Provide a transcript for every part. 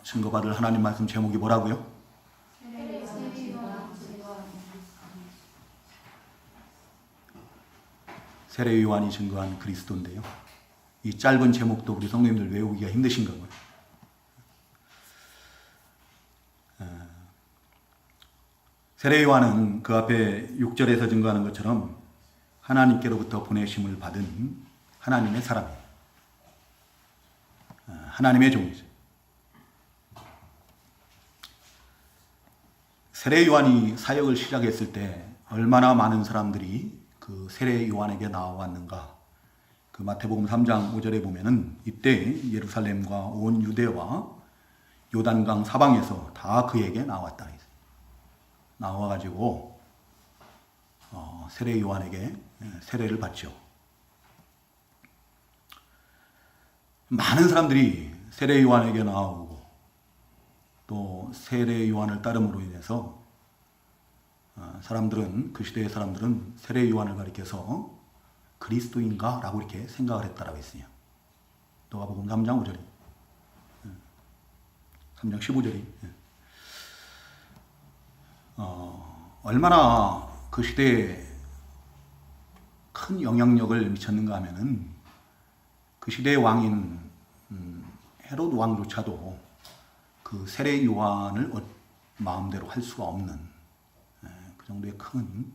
증거받을 하나님 말씀 제목이 뭐라고요? 세례 요한이 증거한 그리스도인데요. 이 짧은 제목도 우리 성도님들 외우기가 힘드신가 봐요. 세례 요한은 그 앞에 6절에서 증거하는 것처럼 하나님께로부터 보내심을 받은 하나님의 사람이에요. 하나님의 종이죠. 세례 요한이 사역을 시작했을 때 얼마나 많은 사람들이 그 세례 요한에게 나왔는가. 그 마태복음 3장 5절에 보면은 이때 예루살렘과 온 유대와 요단강 사방에서 다 그에게 나왔다. 나와가지고 세례 요한에게 세례를 받죠. 많은 사람들이 세례 요한에게 나오고 또 세례 요한을 따름으로 인해서 사람들은, 그 시대의 사람들은 세례 요한을 가리켜서 그리스도인가? 라고 이렇게 생각을 했다라고 했어요. 누가복음 3장 5절이 3장 15절이 얼마나 그 시대에 큰 영향력을 미쳤는가 하면은 그 시대의 왕인 헤로드 왕조차도 그 세례 요한을 마음대로 할 수가 없는 그 정도의 큰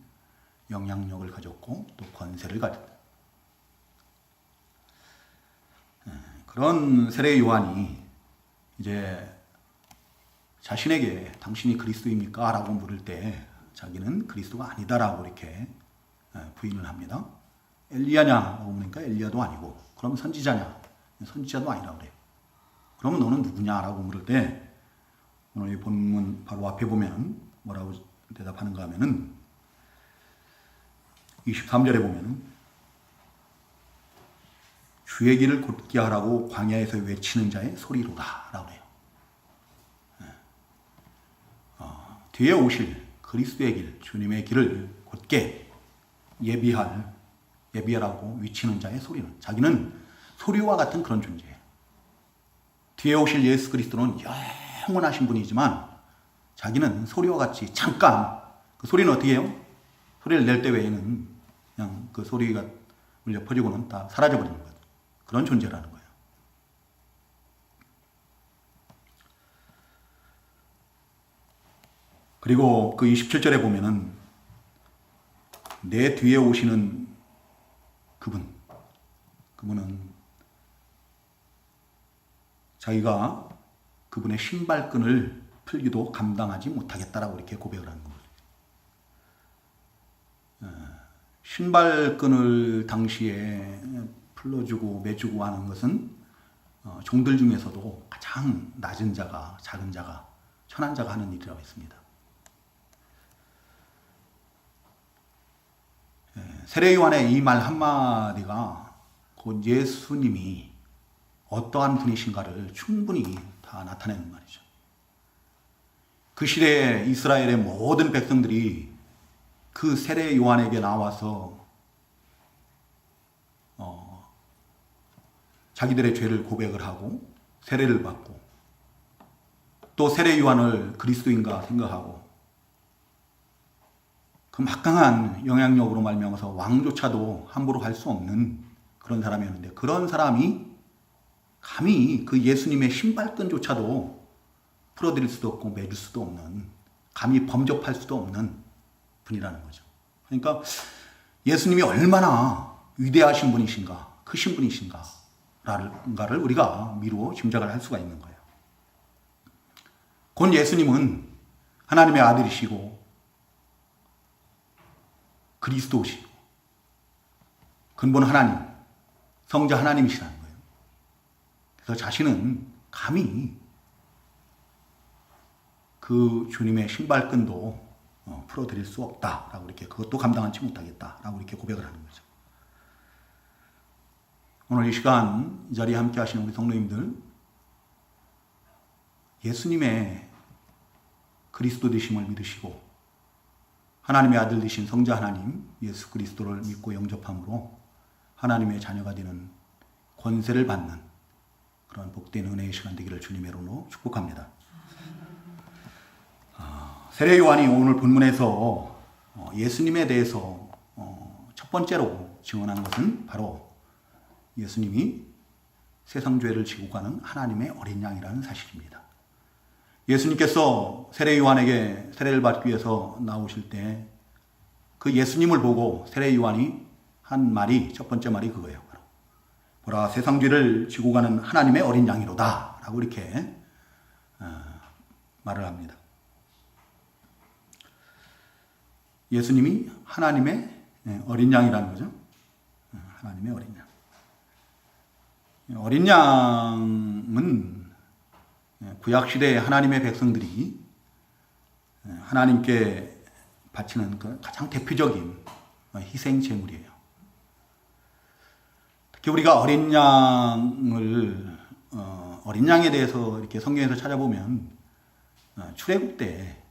영향력을 가졌고 또 권세를 가졌다. 그런 세례 요한이 이제 자신에게 당신이 그리스도입니까? 라고 물을 때 자기는 그리스도가 아니다라고 이렇게 부인을 합니다. 엘리야냐라고 묻으니까 엘리야도 아니고, 그럼 선지자냐? 선지자도 아니라고 그래요. 그러면 너는 누구냐라고 물을 때 오늘 이 본문 바로 앞에 보면 뭐라고 대답하는가 하면은 23절에 보면은 주의 길을 곧게 하라고 광야에서 외치는 자의 소리로다 라고 해요. 뒤에 오실 그리스도의 길, 주님의 길을 곧게 예비하라고 외치는 자의 소리는, 자기는 소리와 같은 그런 존재예요. 뒤에 오실 예수 그리스도는 영원하신 분이지만 자기는 소리와 같이 잠깐, 그 소리는 어떻게 해요? 소리를 낼 때 외에는 그냥 그 소리가 울려 퍼지고는 다 사라져버리는 거예요. 그런 존재라는 거예요. 그리고 그 27절에 보면은 내 뒤에 오시는 그분은 자기가 그분의 신발끈을 풀기도 감당하지 못하겠다라고 이렇게 고백을 하는 거예요. 신발끈을 당시에 풀어주고 매주고 하는 것은 종들 중에서도 가장 낮은 자가, 작은 자가, 천한 자가 하는 일이라고 했습니다. 세례 요한의 이 말 한마디가 곧 예수님이 어떠한 분이신가를 충분히 다 나타내는 말이죠. 그 시대에 이스라엘의 모든 백성들이 그 세례 요한에게 나와서 자기들의 죄를 고백을 하고 세례를 받고 또 세례 요한을 그리스도인가 생각하고 그 막강한 영향력으로 말미암아서 왕조차도 함부로 할 수 없는 그런 사람이었는데, 그런 사람이 감히 그 예수님의 신발끈조차도 풀어드릴 수도 없고 매줄 수도 없는, 감히 범접할 수도 없는 분이라는 거죠. 그러니까 예수님이 얼마나 위대하신 분이신가, 크신 분이신가를 우리가 미루어 짐작을 할 수가 있는 거예요. 곧 예수님은 하나님의 아들이시고 그리스도시고 근본 하나님, 성자 하나님이시라는 거예요. 그래서 자신은 감히 그 주님의 신발끈도 풀어드릴 수 없다라고 이렇게, 그것도 감당하지 못하겠다라고 이렇게 고백을 하는 거죠. 오늘 이 시간 이 자리에 함께 하시는 우리 성도님들, 예수님의 그리스도 되심을 믿으시고 하나님의 아들 되신 성자 하나님 예수 그리스도를 믿고 영접함으로 하나님의 자녀가 되는 권세를 받는 그런 복된 은혜의 시간 되기를 주님의 이름으로 축복합니다. 세례 요한이 오늘 본문에서 예수님에 대해서 첫 번째로 증언한 것은 바로 예수님이 세상 죄를 지고 가는 하나님의 어린 양이라는 사실입니다. 예수님께서 세례 요한에게 세례를 받기 위해서 나오실 때 그 예수님을 보고 세례 요한이 한 말이, 첫 번째 말이 그거예요. 보라, 세상 죄를 지고 가는 하나님의 어린 양이로다 라고 이렇게 말을 합니다. 예수님이 하나님의 어린 양이라는 거죠. 하나님의 어린 양. 어린 양은 구약시대의 하나님의 백성들이 하나님께 바치는 그 가장 대표적인 희생 제물이에요. 특히 우리가 어린 양에 대해서 이렇게 성경에서 찾아보면 출애굽 때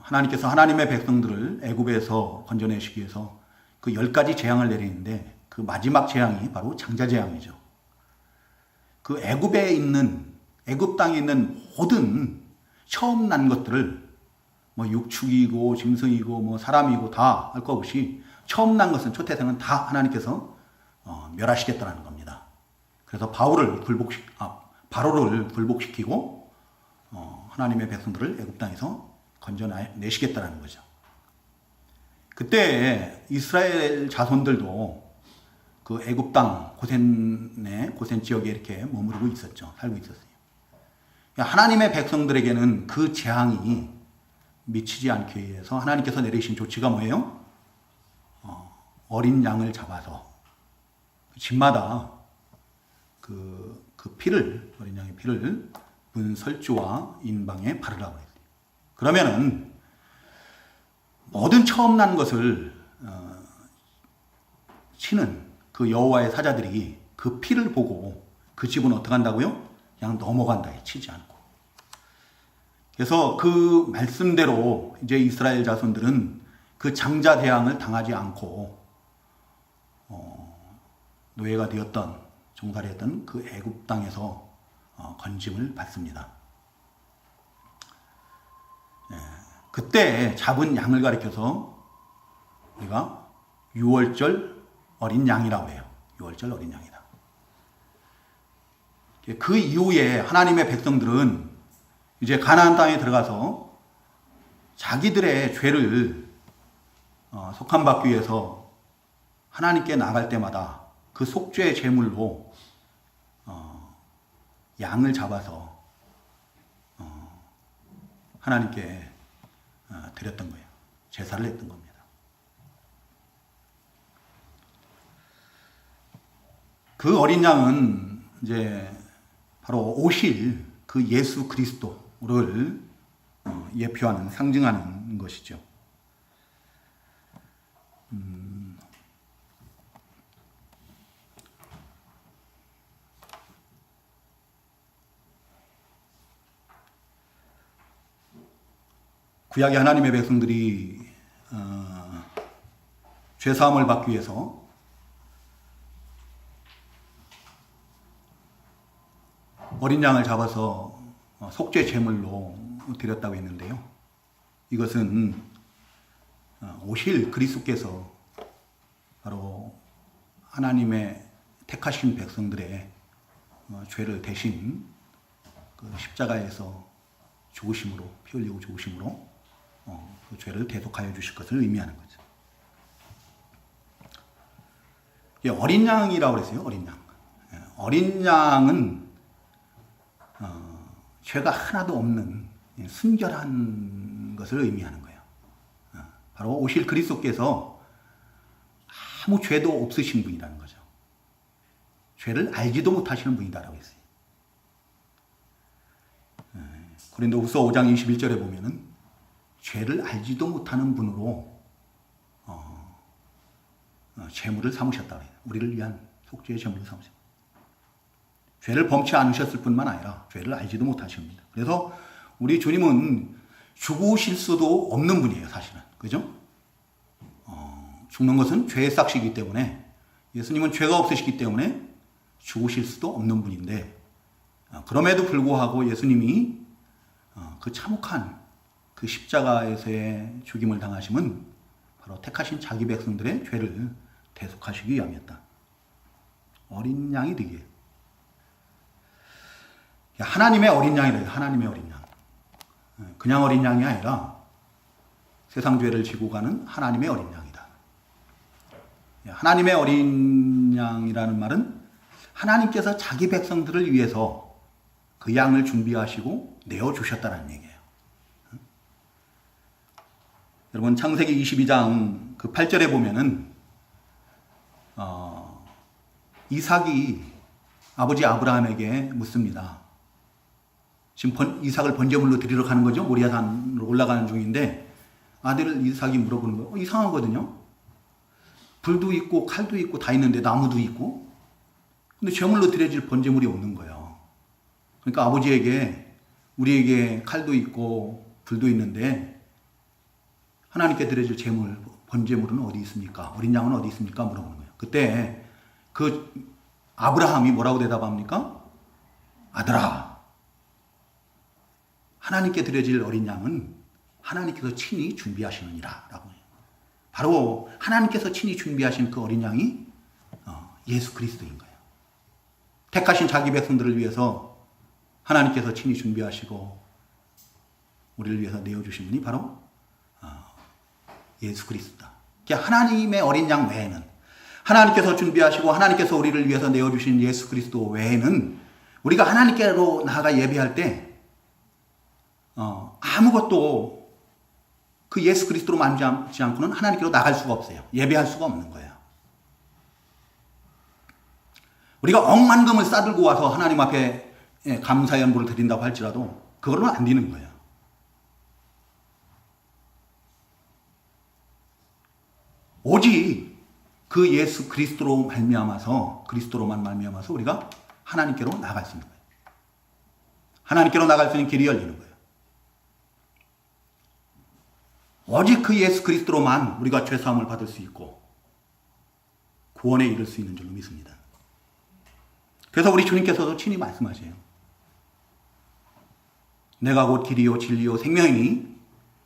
하나님께서 하나님의 백성들을 애굽에서 건져내시기 위해서 그 10가지 재앙을 내리는데 그 마지막 재앙이 바로 장자 재앙이죠. 그 애굽 땅에 있는 모든 처음 난 것들을 육축이고 짐승이고 사람이고 다 할 것 없이 처음 난 것은 초태생은 다 하나님께서 멸하시겠다는 겁니다. 그래서 바로를 굴복시키고 하나님의 백성들을 애굽 땅에서 건져내시겠다는 거죠. 그때 이스라엘 자손들도 그 애굽 땅 고센 지역에 이렇게 머무르고 있었죠. 살고 있었어요. 하나님의 백성들에게는 그 재앙이 미치지 않기 위해서 하나님께서 내리신 조치가 뭐예요? 어린 양을 잡아서 집마다 그 어린 양의 피를 문설주와 인방에 바르라고 했어요. 그러면은 모든 처음 난 것을 치는 그 여호와의 사자들이 그 피를 보고 그 집은 어떻게 한다고요? 그냥 넘어간다, 치지 않고. 그래서 그 말씀대로 이제 이스라엘 자손들은 그 장자 재앙을 당하지 않고 노예가 되었던, 종살이했던 그 애굽 땅에서 건짐을 받습니다. 그때 잡은 양을 가리켜서 우리가 유월절 어린 양이라고 해요. 유월절 어린 양이다. 그 이후에 하나님의 백성들은 이제 가나안 땅에 들어가서 자기들의 죄를 속함받기 위해서 하나님께 나갈 때마다 그 속죄 제물로 양을 잡아서 하나님께 드렸던 거예요. 제사를 했던 겁니다. 그 어린 양은 이제 바로 오실 그 예수 그리스도를 예표하는, 상징하는 것이죠. 구약의 하나님의 백성들이 죄사함을 받기 위해서 어린 양을 잡아서 속죄 제물로 드렸다고 했는데요. 이것은 오실 그리스도께서 바로 하나님의 택하신 백성들의 죄를 대신 그 십자가에서 죽으심으로, 피 흘리고 죽으심으로 그 죄를 대속하여 주실 것을 의미하는 거죠. 어린 양이라고 그랬어요. 어린 양. 어린 양은 죄가 하나도 없는 순결한 것을 의미하는 거예요. 바로 오실 그리스도께서 아무 죄도 없으신 분이라는 거죠. 죄를 알지도 못하시는 분이다라고 했어요. 고린도후서 5장 21절에 보면은 죄를 알지도 못하는 분으로 제물을 삼으셨다고 해요. 우리를 위한 속죄의 제물을 삼으셨다. 죄를 범치 않으셨을 뿐만 아니라 죄를 알지도 못하십니다. 그래서 우리 주님은 죽으실 수도 없는 분이에요, 사실은. 그죠? 죽는 것은 죄의 삭시이기 때문에, 예수님은 죄가 없으시기 때문에 죽으실 수도 없는 분인데 그럼에도 불구하고 예수님이 그 참혹한 그 십자가에서의 죽임을 당하심은 바로 택하신 자기 백성들의 죄를 대속하시기 위함이었다. 어린 양이 되게. 하나님의 어린 양이래요. 하나님의 어린 양. 그냥 어린 양이 아니라 세상 죄를 지고 가는 하나님의 어린 양이다. 하나님의 어린 양이라는 말은 하나님께서 자기 백성들을 위해서 그 양을 준비하시고 내어주셨다는 얘기예요. 여러분 창세기 22장 그 8절에 보면은 이삭이 아버지 아브라함에게 묻습니다. 지금 이삭을 번제물로 드리러 가는 거죠. 모리아산으로 올라가는 중인데 아들 이삭이 물어보는 거예요. 이상하거든요. 불도 있고 칼도 있고 다 있는데 나무도 있고 근데 제물로 드려질 번제물이 없는 거예요. 그러니까 아버지에게 우리에게 칼도 있고 불도 있는데 하나님께 드려질 제물, 번제물은 어디 있습니까? 어린 양은 어디 있습니까? 물어보는 거예요. 그때 그 아브라함이 뭐라고 대답합니까? 아들아, 하나님께 드려질 어린 양은 하나님께서 친히 준비하시느니라 라고 해요. 바로 하나님께서 친히 준비하신 그 어린 양이 예수 그리스도인 거예요. 택하신 자기 백성들을 위해서 하나님께서 친히 준비하시고 우리를 위해서 내어주신 분이 바로 예수 그리스도다. 하나님의 어린 양 외에는 하나님께서 준비하시고 하나님께서 우리를 위해서 내어주신 예수 그리스도 외에는 우리가 하나님께로 나아가 예배할 때 아무것도 그 예수 그리스도로 만지지 않고는 하나님께로 나갈 수가 없어요. 예배할 수가 없는 거예요. 우리가 억만금을 싸들고 와서 하나님 앞에 감사 연보를 드린다고 할지라도 그걸로는 안 되는 거예요. 오직 그 예수 그리스도로 말미암아서 그리스도로만 말미암아서 우리가 하나님께로 나갈 수 있는 거예요. 하나님께로 나갈 수 있는 길이 열리는 거예요. 오직 그 예수 그리스도로만 우리가 죄 사함을 받을 수 있고 구원에 이를 수 있는 줄로 믿습니다. 그래서 우리 주님께서도 친히 말씀하세요. 내가 곧 길이요 진리요 생명이니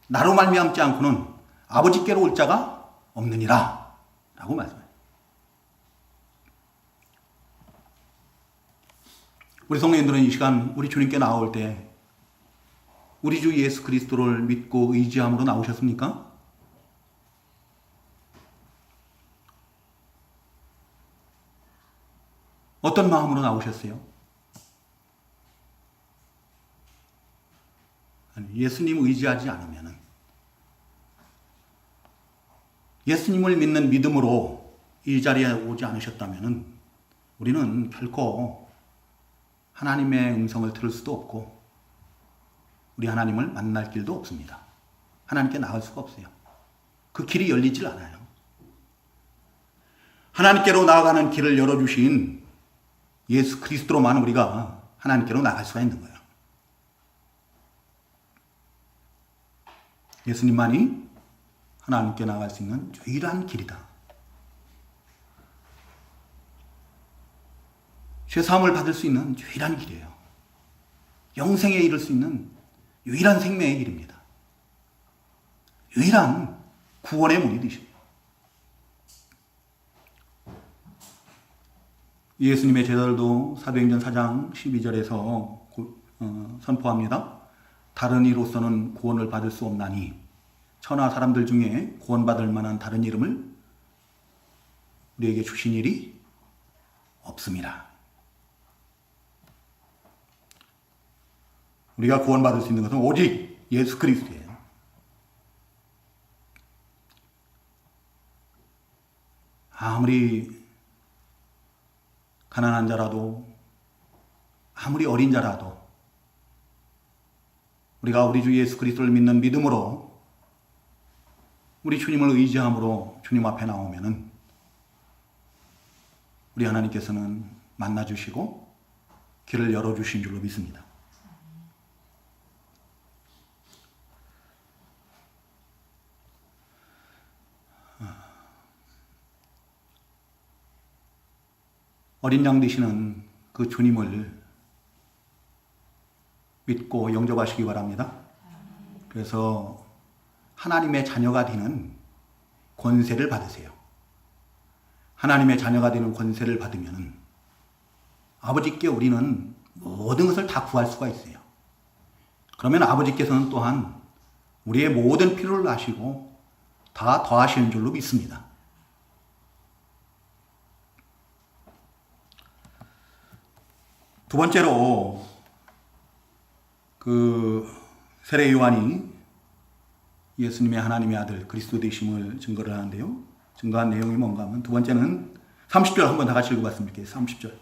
나로 말미암지 않고는 아버지께로 올 자가 없느니라 라고 말씀해요. 우리 성도님들은 이 시간 우리 주님께 나올 때 우리 주 예수 그리스도를 믿고 의지함으로 나오셨습니까? 어떤 마음으로 나오셨어요? 예수님 의지하지 않으면 예수님을 믿는 믿음으로 이 자리에 오지 않으셨다면 우리는 결코 하나님의 음성을 들을 수도 없고 우리 하나님을 만날 길도 없습니다. 하나님께 나갈 수가 없어요. 그 길이 열리질 않아요. 하나님께로 나아가는 길을 열어주신 예수 그리스도로만 우리가 하나님께로 나갈 수가 있는 거예요. 예수님만이 하나님께 나갈 수 있는 유일한 길이다. 죄사함을 받을 수 있는 유일한 길이에요. 영생에 이를 수 있는 유일한 생명의 길입니다. 유일한 구원의 문이 되십니다. 예수님의 제자들도 사도행전 4장 12절에서 선포합니다. 다른 이로서는 구원을 받을 수 없나니 천하 사람들 중에 구원받을 만한 다른 이름을 우리에게 주신 일이 없습니다. 우리가 구원받을 수 있는 것은 오직 예수 그리스도예요. 아무리 가난한 자라도 아무리 어린 자라도 우리가 우리 주 예수 그리스도를 믿는 믿음으로 우리 주님을 의지함으로 주님 앞에 나오면은 우리 하나님께서는 만나주시고 길을 열어주신 줄로 믿습니다. 어린 양 되시는 그 주님을 믿고 영접하시기 바랍니다. 그래서 하나님의 자녀가 되는 권세를 받으세요. 하나님의 자녀가 되는 권세를 받으면 아버지께 우리는 모든 것을 다 구할 수가 있어요. 그러면 아버지께서는 또한 우리의 모든 필요를 아시고 다 더하시는 줄로 믿습니다. 두 번째로 세례 요한이 예수님의 하나님의 아들 그리스도 되심을 증거를 하는데요. 증거한 내용이 뭔가 하면 두 번째는 30절 한번 다 같이 읽어봤으면 좋겠어요. 30절.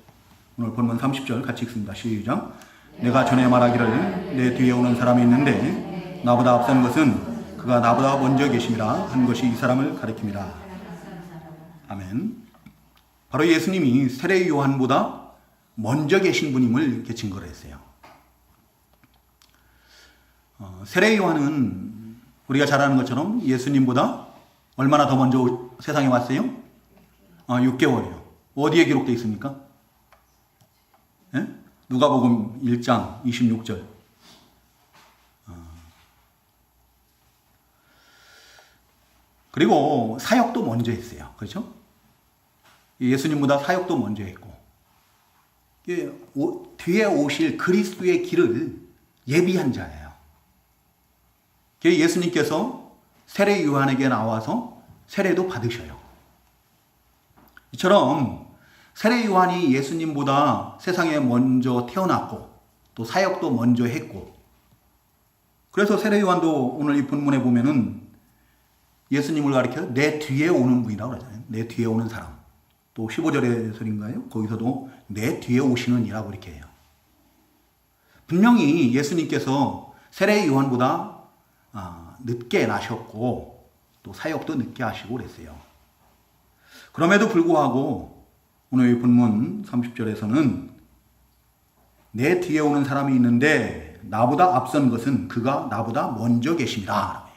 오늘 본문 30절 같이 읽습니다. 시작. 내가 전에 말하기를 내 뒤에 오는 사람이 있는데 나보다 앞선 것은 그가 나보다 먼저 계심이라 한 것이 이 사람을 가리킵니다. 아멘. 바로 예수님이 세례 요한보다 먼저 계신 분임을 이렇게 증거를 했어요. 세례 요한은 우리가 잘 아는 것처럼 예수님보다 얼마나 더 먼저 세상에 왔어요? 6개월이요. 어디에 기록되어 있습니까? 예? 누가복음 1장 26절. 그리고 사역도 먼저 했어요. 그렇죠? 예수님보다 사역도 먼저 했고 뒤에 오실 그리스도의 길을 예비한 자예요. 예수님께서 세례 요한에게 나와서 세례도 받으셔요. 이처럼 세례 요한이 예수님보다 세상에 먼저 태어났고 또 사역도 먼저 했고 그래서 세례 요한도 오늘 이 본문에 보면은 예수님을 가리켜 내 뒤에 오는 분이라고 그러잖아요. 내 뒤에 오는 사람. 또 15절에서인가요? 거기서도 내 뒤에 오시는 이라고 이렇게 해요. 분명히 예수님께서 세례 요한보다 늦게 나셨고 또 사역도 늦게 하시고 그랬어요. 그럼에도 불구하고 오늘 이 본문 30절에서는 내 뒤에 오는 사람이 있는데 나보다 앞선 것은 그가 나보다 먼저 계심이라.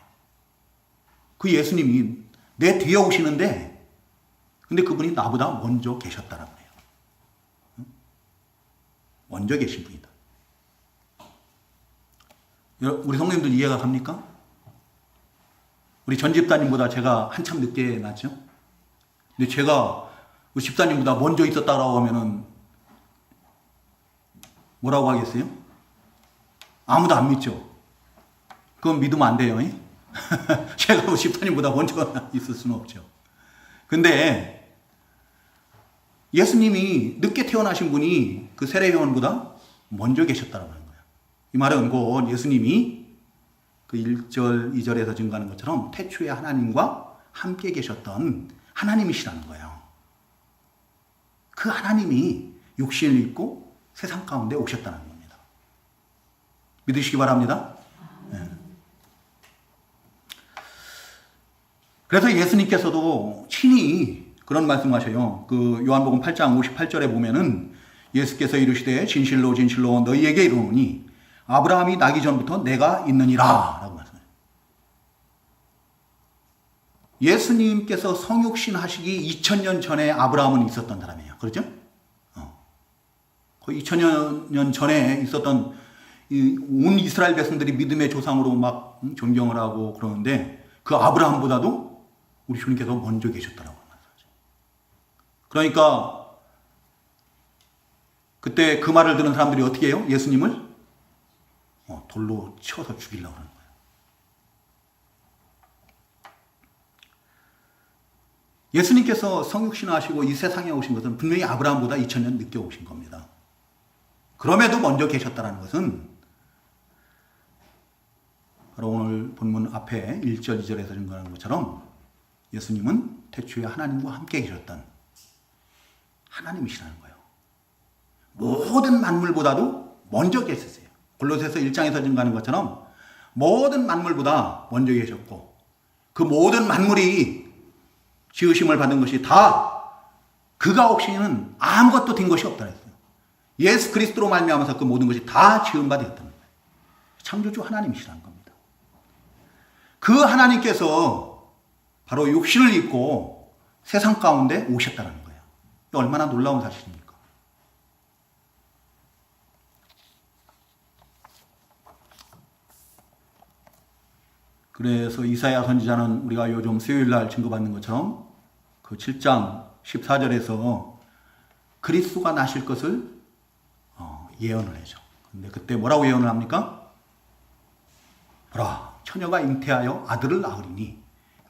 그 예수님이 내 뒤에 오시는데 근데 그분이 나보다 먼저 계셨다라고 해요. 먼저 계신 분이다. 우리 성도님들 이해가 갑니까? 우리 전 집사님보다 제가 한참 늦게 났죠? 근데 제가 우리 집사님보다 먼저 있었다라고 하면은 뭐라고 하겠어요? 아무도 안 믿죠? 그건 믿으면 안 돼요. 제가 우리 집사님보다 먼저 있을 수는 없죠. 근데 예수님이 늦게 태어나신 분이 그 세례 요한보다 먼저 계셨다라고 하는 거예요. 이 말은 곧 예수님이 그 1절, 2절에서 증거하는 것처럼 태초에 하나님과 함께 계셨던 하나님이시라는 거예요. 그 하나님이 육신을 입고 세상 가운데 오셨다는 겁니다. 믿으시기 바랍니다. 네. 그래서 예수님께서도 친히 그런 말씀하셔요. 그 요한복음 8장 58절에 보면은 예수께서 이르시되 진실로 진실로 너희에게 이르노니 아브라함이 나기 전부터 내가 있느니라 라고 말씀해요. 예수님께서 성육신 하시기 2000년 전에 아브라함은 있었던 사람이에요. 그렇죠? 거의 2000년 전에 있었던 온 이스라엘 백성들이 믿음의 조상으로 막 존경을 하고 그러는데 그 아브라함보다도 우리 주님께서 먼저 계셨다라고 말씀하죠. 그러니까 그때 그 말을 들은 사람들이 어떻게 해요? 예수님을 돌로 쳐서 죽이려고 하는 거예요. 예수님께서 성육신하시고 이 세상에 오신 것은 분명히 아브라함보다 2000년 늦게 오신 겁니다. 그럼에도 먼저 계셨다는 것은 바로 오늘 본문 앞에 1절, 2절에서 증거하는 것처럼 예수님은 태초에 하나님과 함께 계셨던 하나님이시라는 거예요. 모든 만물보다도 먼저 계셨어요. 골로새서 1장에서 증거하는 것처럼 모든 만물보다 먼저 계셨고 그 모든 만물이 지으심을 받은 것이 다 그가 없이는 아무것도 된 것이 없다 했어요. 예수 그리스도로 말미암아서 그 모든 것이 다 지은 바 되었다는 거예요. 창조주 하나님이시라는 겁니다. 그 하나님께서 바로 육신을 입고 세상 가운데 오셨다는 거예요. 얼마나 놀라운 사실입니까? 그래서 이사야 선지자는 우리가 요즘 수요일날 증거받는 것처럼 그 7장 14절에서 그리스도가 나실 것을 예언을 해죠. 근데 그때 뭐라고 예언을 합니까? 보라, 처녀가 잉태하여 아들을 낳으리니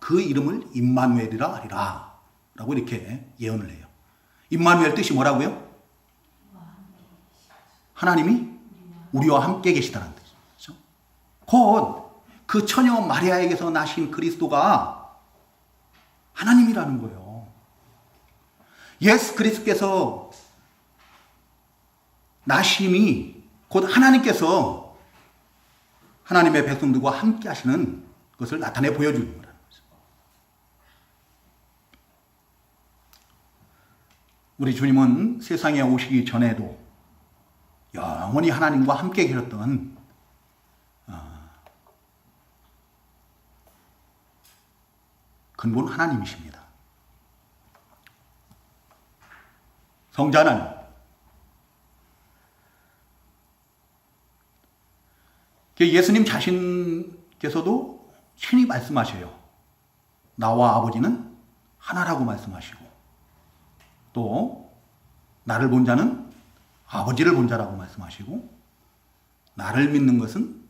그 이름을 임마누엘이라 하리라 라고 이렇게 예언을 해요. 임마누엘 뜻이 뭐라고요? 하나님이 우리와 함께 계시다는 뜻이죠. 곧 그 처녀 마리아에게서 나신 그리스도가 하나님이라는 거예요. 예수 그리스도께서 나심이 곧 하나님께서 하나님의 백성들과 함께 하시는 것을 나타내 보여주는 거라는 거죠. 우리 주님은 세상에 오시기 전에도 영원히 하나님과 함께 계셨던 근본 하나님이십니다. 성자 하나님. 예수님 자신께서도 친히 말씀하셔요. 나와 아버지는 하나라고 말씀하시고 또 나를 본 자는 아버지를 본 자라고 말씀하시고 나를 믿는 것은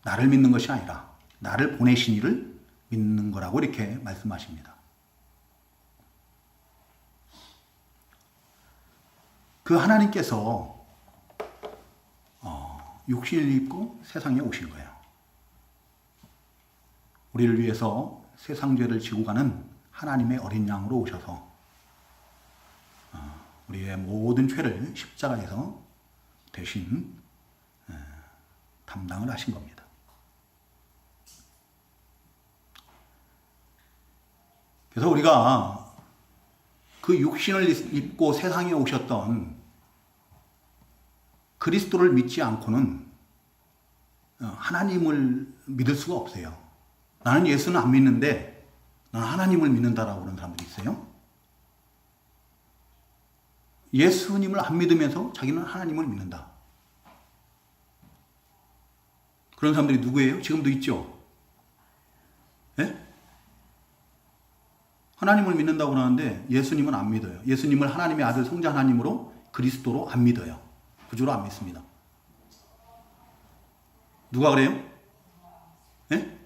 나를 믿는 것이 아니라 나를 보내신 이를 믿는 거라고 이렇게 말씀하십니다. 그 하나님께서 육신을 입고 세상에 오신 거예요. 우리를 위해서 세상 죄를 지고 가는 하나님의 어린 양으로 오셔서 우리의 모든 죄를 십자가에서 대신 담당을 하신 겁니다. 그래서 우리가 그 육신을 입고 세상에 오셨던 그리스도를 믿지 않고는 하나님을 믿을 수가 없어요. 나는 예수는 안 믿는데 나는 하나님을 믿는다라고 그런 사람들이 있어요. 예수님을 안 믿으면서 자기는 하나님을 믿는다. 그런 사람들이 누구예요? 지금도 있죠? 예? 하나님을 믿는다고 그러는데 예수님은 안 믿어요. 예수님을 하나님의 아들 성자 하나님으로 그리스도로 안 믿어요. 구주로 안 믿습니다. 누가 그래요? 예?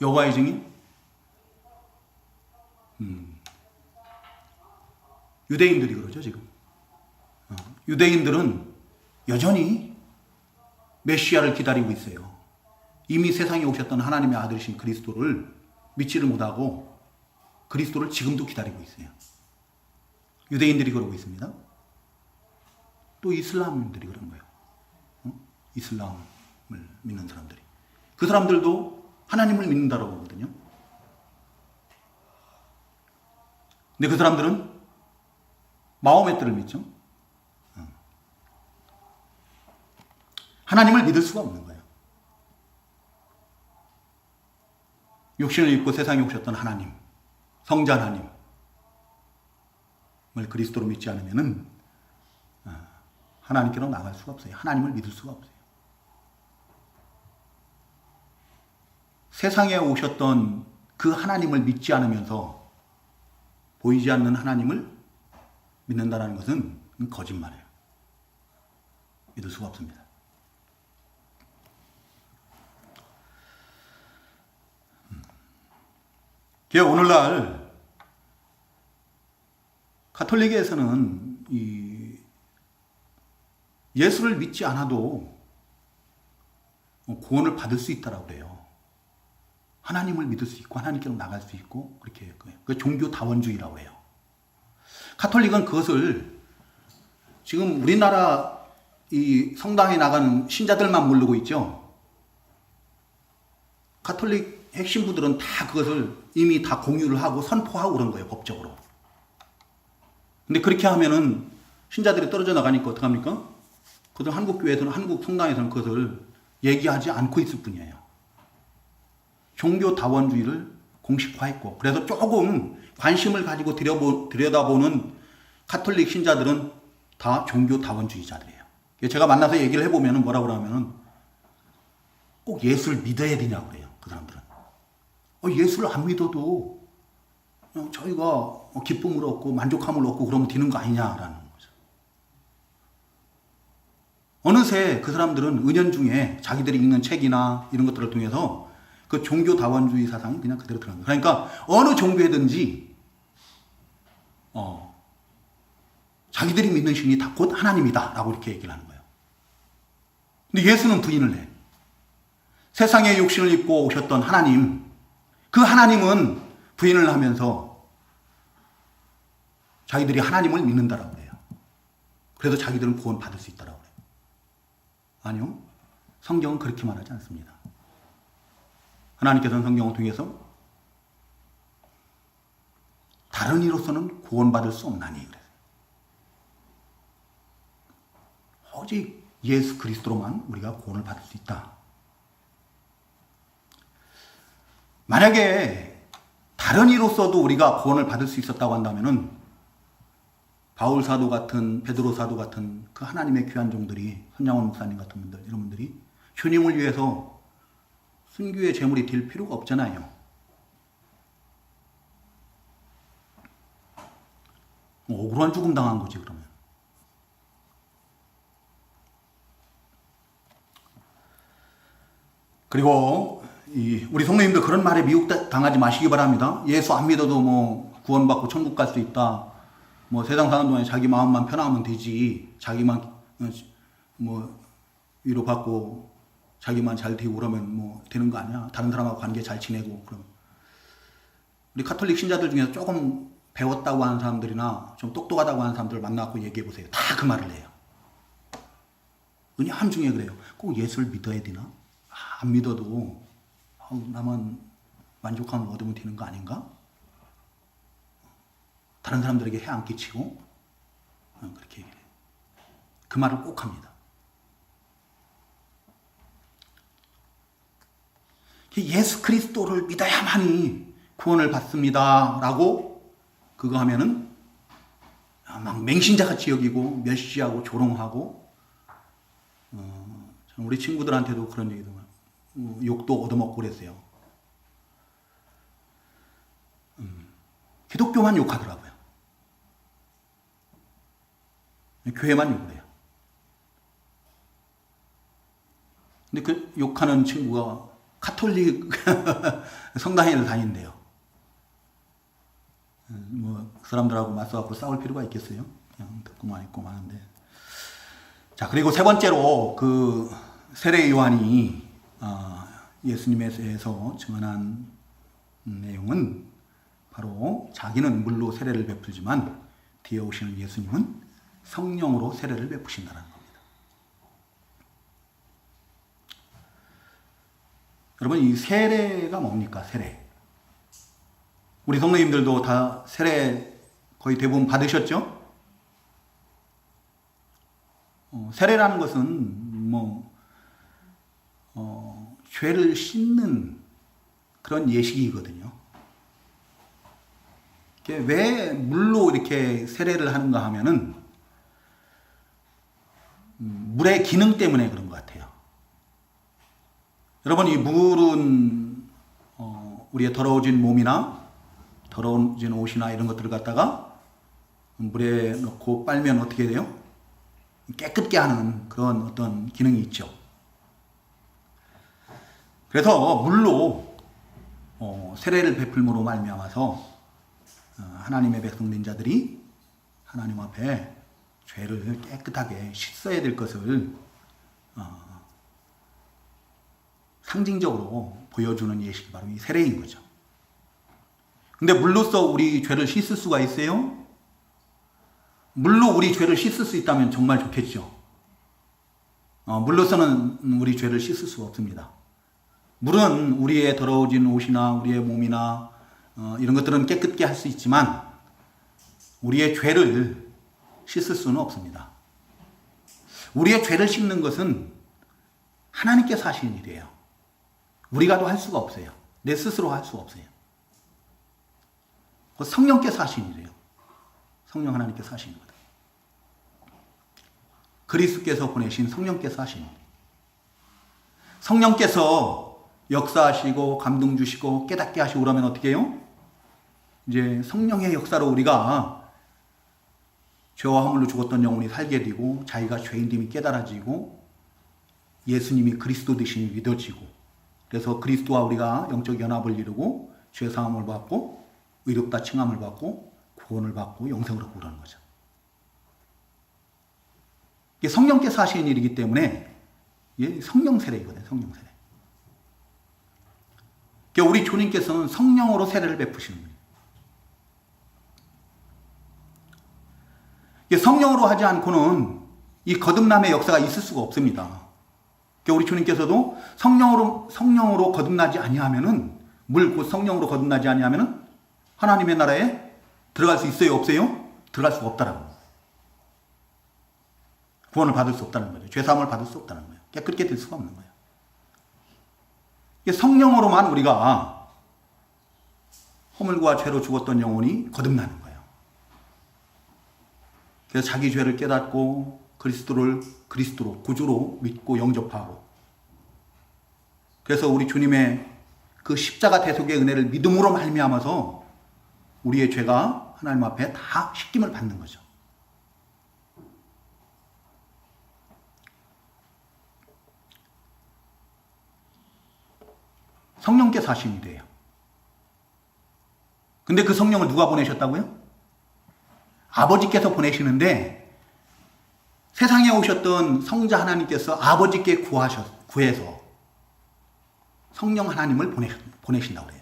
여호와의 증인? 유대인들이 그러죠 지금. 유대인들은 여전히 메시아를 기다리고 있어요. 이미 세상에 오셨던 하나님의 아들이신 그리스도를 믿지를 못하고 그리스도를 지금도 기다리고 있어요. 유대인들이 그러고 있습니다. 또 이슬람인들이 그런 거예요. 이슬람을 믿는 사람들이. 그 사람들도 하나님을 믿는다라고 하거든요. 근데 그 사람들은 마호메트를 믿죠. 하나님을 믿을 수가 없는 거예요. 육신을 입고 세상에 오셨던 하나님, 성자 하나님을 그리스도로 믿지 않으면은 하나님께로 나갈 수가 없어요. 하나님을 믿을 수가 없어요. 세상에 오셨던 그 하나님을 믿지 않으면서 보이지 않는 하나님을 믿는다는 것은 거짓말이에요. 믿을 수가 없습니다. 오늘날 가톨릭에서는 예수를 믿지 않아도 구원을 받을 수 있다라고 그래요. 하나님을 믿을 수 있고 하나님께로 나갈 수 있고 그렇게 그 종교 다원주의라고 해요. 가톨릭은 그것을 지금 우리나라 이 성당에 나가는 신자들만 모르고 있죠. 가톨릭 핵심부들은 다 그것을 이미 다 공유를 하고 선포하고 그런 거예요, 법적으로. 근데 그렇게 하면은 신자들이 떨어져 나가니까 어떡합니까? 그들 한국 교회에서는, 한국 성당에서는 그것을 얘기하지 않고 있을 뿐이에요. 종교 다원주의를 공식화했고, 그래서 조금 관심을 가지고 들여다보는 가톨릭 신자들은 다 종교 다원주의자들이에요. 제가 만나서 얘기를 해보면 뭐라고 하면은 꼭 예수를 믿어야 되냐고 그래요. 그 사람들은. 예수를 안 믿어도 저희가 기쁨을 얻고 만족함을 얻고 그러면 되는 거 아니냐라는 거죠. 어느새 그 사람들은 은연중에 자기들이 읽는 책이나 이런 것들을 통해서 그 종교다원주의 사상이 그냥 그대로 들어간 거예요. 그러니까 어느 종교에든지 자기들이 믿는 신이 다 곧 하나님이다 라고 이렇게 얘기를 하는 거예요. 근데 예수는 부인을 해. 세상에 육신을 입고 오셨던 하나님, 그 하나님은 부인을 하면서 자기들이 하나님을 믿는다라고 해요. 그래서 자기들은 구원 받을 수 있다라고 해요. 아니요. 성경은 그렇게 말하지 않습니다. 하나님께서는 성경을 통해서 다른 이로서는 구원받을 수 없나니 그래요. 오직 예수 그리스도로만 우리가 구원을 받을 수 있다. 만약에 다른 이로서도 우리가 구원을 받을 수 있었다고 한다면은 바울 사도 같은 베드로 사도 같은 그 하나님의 귀한 종들이 손양원 목사님 같은 분들 이런 분들이 주님을 위해서 순교의 제물이 될 필요가 없잖아요. 억울한 죽음 당한 거지 그러면. 그리고 우리 성도님들 그런 말에 미혹당하지 마시기 바랍니다. 예수 안 믿어도 뭐 구원받고 천국 갈 수 있다. 뭐 세상 사는 동안에 자기 마음만 편하면 되지. 자기만 뭐 위로받고 자기만 잘 되고 그러면 뭐 되는 거 아니야. 다른 사람하고 관계 잘 지내고 그럼. 우리 카톨릭 신자들 중에서 조금 배웠다고 하는 사람들이나 좀 똑똑하다고 하는 사람들을 만나고 얘기해 보세요. 다 그 말을 해요. 은연 중에 그래요. 꼭 예수를 믿어야 되나? 안 믿어도 나만 만족함을 얻으면 되는 거 아닌가? 다른 사람들에게 해 안 끼치고 그렇게 얘기해요. 그 말을 꼭 합니다. 예수 그리스도를 믿어야만이 구원을 받습니다 라고 그거 하면은 막 맹신자같이 여기고 멸시하고 조롱하고 우리 친구들한테도 그런 얘기도 욕도 얻어먹고 그랬어요. 기독교만 욕하더라고요. 교회만 욕을 해요. 근데 그 욕하는 친구가 카톨릭 성당에를 다닌대요. 뭐 그 사람들하고 맞서갖고 싸울 필요가 있겠어요? 그냥 듣고만 있고 마는데. 자, 그리고 세 번째로 그 세례 요한이 예수님에 대해서 증언한 내용은 바로 자기는 물로 세례를 베풀지만 뒤에 오시는 예수님은 성령으로 세례를 베푸신다는 겁니다. 여러분, 이 세례가 뭡니까? 세례. 우리 성도님들도 다 세례 거의 대부분 받으셨죠? 세례라는 것은 죄를 씻는 그런 예식이거든요. 왜 물로 이렇게 세례를 하는가 하면은 물의 기능 때문에 그런 것 같아요. 여러분, 이 물은 우리의 더러워진 몸이나 더러워진 옷이나 이런 것들을 갖다가 물에 넣고 빨면 어떻게 돼요? 깨끗게 하는 그런 어떤 기능이 있죠. 그래서 물로 세례를 베풀므로 말미암아서 하나님의 백성된 자들이 하나님 앞에 죄를 깨끗하게 씻어야 될 것을 상징적으로 보여주는 예식이 바로 이 세례인 거죠. 근데 물로써 우리 죄를 씻을 수가 있어요? 물로 우리 죄를 씻을 수 있다면 정말 좋겠죠. 물로서는 우리 죄를 씻을 수가 없습니다. 물은 우리의 더러워진 옷이나 우리의 몸이나 이런 것들은 깨끗게 할 수 있지만 우리의 죄를 씻을 수는 없습니다. 우리의 죄를 씻는 것은 하나님께서 하시는 일이에요. 우리가도 할 수가 없어요. 내 스스로 할 수가 없어요. 성령께서 하시는 일이에요. 성령 하나님께서 하시는 거다. 그리스도께서 보내신 성령께서 하시는 일. 성령께서 역사하시고 감동 주시고 깨닫게 하시고 그러면 어떻게 해요? 이제 성령의 역사로 우리가 죄와 허물로 죽었던 영혼이 살게 되고 자기가 죄인됨이 깨달아지고 예수님이 그리스도 되심이 믿어지고 그래서 그리스도와 우리가 영적 연합을 이루고 죄사함을 받고 의롭다 칭함을 받고 구원을 받고 영생을 얻고 그러는 거죠. 이게 성령께서 하시는 일이기 때문에 성령 세례이거든요. 성령 세례. 그러니까 우리 주님께서는 성령으로 세례를 베푸시는 거예요. 성령으로 하지 않고는 이 거듭남의 역사가 있을 수가 없습니다. 그러니까 우리 주님께서도 성령으로 거듭나지 아니하면은 물 곧 성령으로 거듭나지 아니하면은 하나님의 나라에 들어갈 수 있어요? 없어요? 들어갈 수가 없다라는 거예요. 구원을 받을 수 없다는 거죠. 죄사함을 받을 수 없다는 거예요. 그렇게 될 수가 없는 거예요. 성령으로만 우리가 허물과 죄로 죽었던 영혼이 거듭나는 거예요. 그래서 자기 죄를 깨닫고 그리스도로 구주로 믿고 영접하고 그래서 우리 주님의 그 십자가 대속의 은혜를 믿음으로 말미암아서 우리의 죄가 하나님 앞에 다 씻김을 받는 거죠. 성령께서 하신 일이에요. 근데 그 성령을 누가 보내셨다고요? 아버지께서 보내시는데 세상에 오셨던 성자 하나님께서 아버지께 구해서 성령 하나님을 보내신다고 그래요.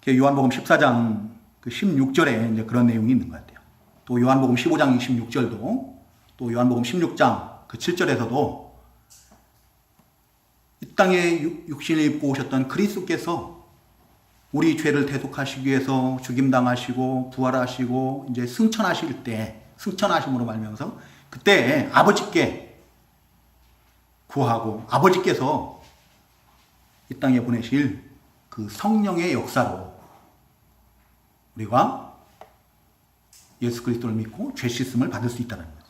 요한복음 14장 16절에 이제 그런 내용이 있는 것 같아요. 또 요한복음 15장 26절도 또 요한복음 16장 7절에서도 이 땅에 육신을 입고 오셨던 그리스도께서 우리 죄를 대속하시기 위해서 죽임당하시고 부활하시고 이제 승천하실 때 승천하심으로 말미암아서 그때 아버지께 구하고 아버지께서 이 땅에 보내실 그 성령의 역사로 우리가 예수 그리스도를 믿고 죄 씻음을 받을 수 있다는 거죠.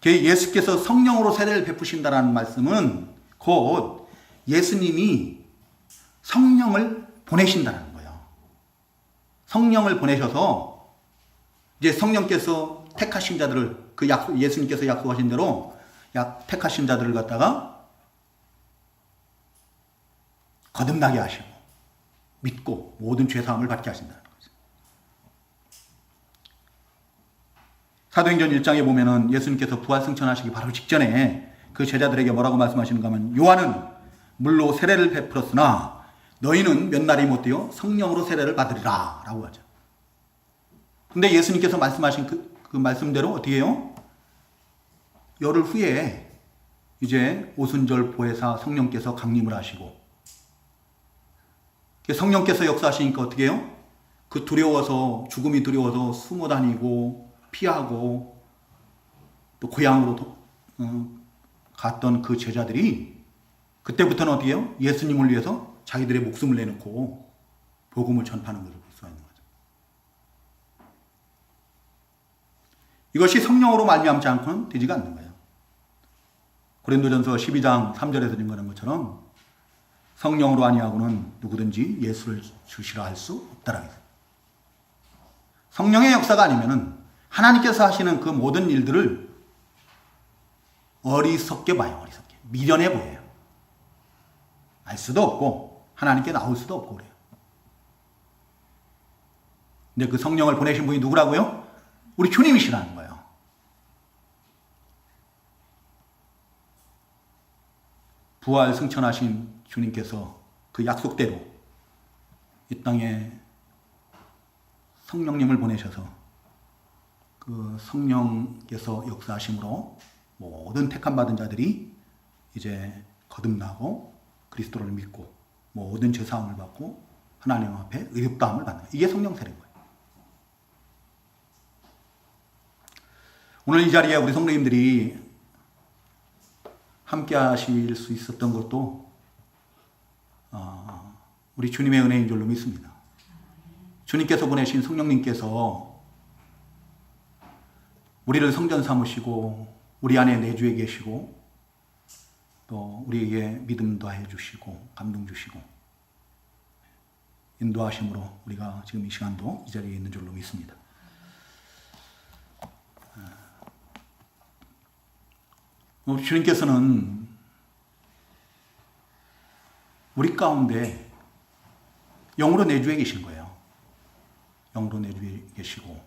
예수께서 성령으로 세례를 베푸신다라는 말씀은 곧 예수님이 성령을 보내신다는 거예요. 성령을 보내셔서 이제 성령께서 택하신 자들을 예수님께서 약속하신 대로 택하신 자들을 갖다가 거듭나게 하시고 믿고 모든 죄사함을 받게 하신다는 거죠. 사도행전 1장에 보면은 예수님께서 부활 승천하시기 바로 직전에 그 제자들에게 뭐라고 말씀하시는가 하면 요한은 물로 세례를 베풀었으나 너희는 몇 날이 못되어 성령으로 세례를 받으리라 라고 하죠. 근데 예수님께서 말씀하신 그 말씀대로 어떻게 해요? 열흘 후에 이제 오순절 보혜사 성령께서 강림을 하시고 성령께서 역사하시니까 어떻게 해요? 그 죽음이 두려워서 숨어 다니고 피하고 또 고향으로 갔던 그 제자들이 그때부터는 어떻게 해요? 예수님을 위해서 자기들의 목숨을 내놓고 복음을 전파하는 것을 볼 수가 있는 거죠. 이것이 성령으로 말미암지 않고는 되지가 않는 거예요. 고린도전서 12장 3절에서 증거하는 것처럼 성령으로 아니하고는 누구든지 예수를 주시라 할 수 없다라고 했어요. 성령의 역사가 아니면은 하나님께서 하시는 그 모든 일들을 어리석게 봐요. 어리석게. 미련해 보여요. 알 수도 없고 하나님께 나올 수도 없고 그래요. 근데 그 성령을 보내신 분이 누구라고요? 우리 주님이시라는 거예요. 부활 승천하신 주님께서 그 약속대로 이 땅에 성령님을 보내셔서 그 성령께서 역사하심으로 모든 택함받은 자들이 이제 거듭나고 그리스도를 믿고 모든 죄사함을 받고 하나님 앞에 의롭다함을 받는 거예요. 이게 성령 세례인 거예요. 오늘 이 자리에 우리 성도님들이 함께 하실 수 있었던 것도 우리 주님의 은혜인 줄로 믿습니다. 주님께서 보내신 성령님께서 우리를 성전 삼으시고 우리 안에 내주해 계시고 또 우리에게 믿음도 해 주시고 감동 주시고 인도하심으로 우리가 지금 이 시간도 이 자리에 있는 줄로 믿습니다. 주님께서는 우리 가운데 영으로 내주해 계신 거예요. 영으로 내주해 계시고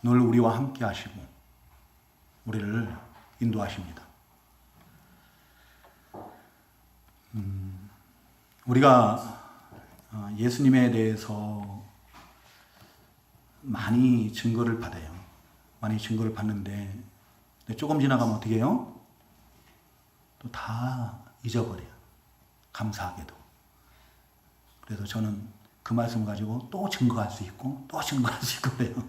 늘 우리와 함께 하시고 우리를 인도하십니다. 우리가 예수님에 대해서 많이 증거를 받아요. 많이 증거를 받는데 조금 지나가면 어떻게 해요? 또 다 잊어버려요. 감사하게도. 그래서 저는 그 말씀 가지고 또 증거할 수 있고 또 증거할 수 있고 그래요.